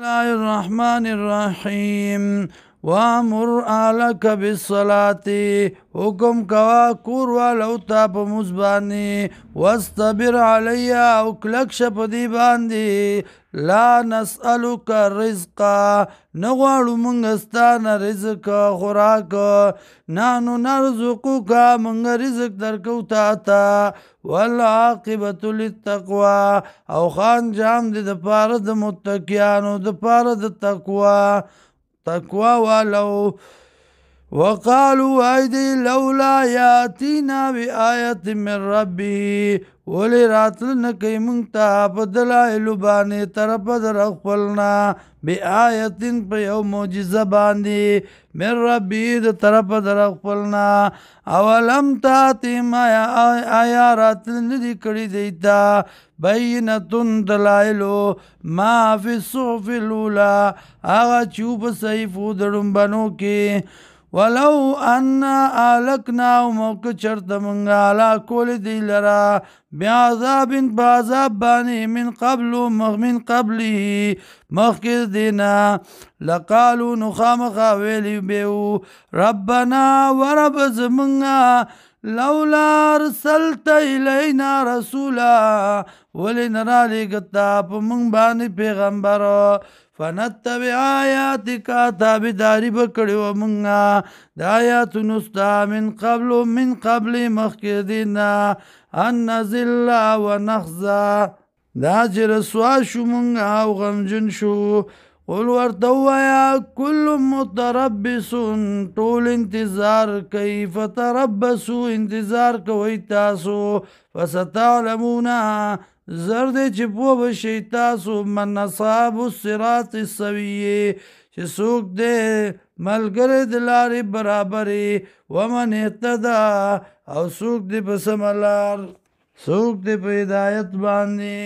الله الرحمن الرحيم وامر اهلك بالصلاة حکم کوا کور والو تا په مزبانی واستبر علیا او کلک شپ دی باندې لا نسألک رزقا نغواړو مونږ ستانه رزق خوراک نانو نرزقک مونږ رزق درکو تا تا والعاقبت للتقوى او خان جام دی د پاره د متقیانو د پاره د تقوا والو وقالوا ايدي لولا ياتينا بآية من ربه ولی راتلن کئی منگتا پا دلائلو بانی طرف در اخفلنا بی آیتن پا یو موجزه باندی من ربی در طرف در اخفلنا اولم تاتیم آیا راتلن دی کڑی دیتا بینتن دلائلو ما فی الصحف الاولا آغا چوب صحیفو درم بنو کی ولو انا آلکنا موقع چرت منگا علا کول دی لرا بعذاب بعذاب بانی من قبلی مخکر دینا لقالو نخامخا ویلی بیو ربنا ورب زمنگا لولا رسلت الینا رسولا ولی نرالی گتا پا منگ بانی پیغمبر فنتبع آیاتک تابداری بکڑی و منگا دا آیاتو نستا من قبل مخکر دینا ان نزل و نخزا دا چی رسوا شو منگا و غمجن شو قل ورطو یا کل متربسون طول انتظار کئی فتربسو انتظار کوئی تاسو فستعلمونا زرد چی پو بشی تاسو من اصحاب الصراط السویه چی سوک دے ملگر دلاری برابری ومن اهتدا او سوک دے پسملار سوک دے پہ ہدایت باندی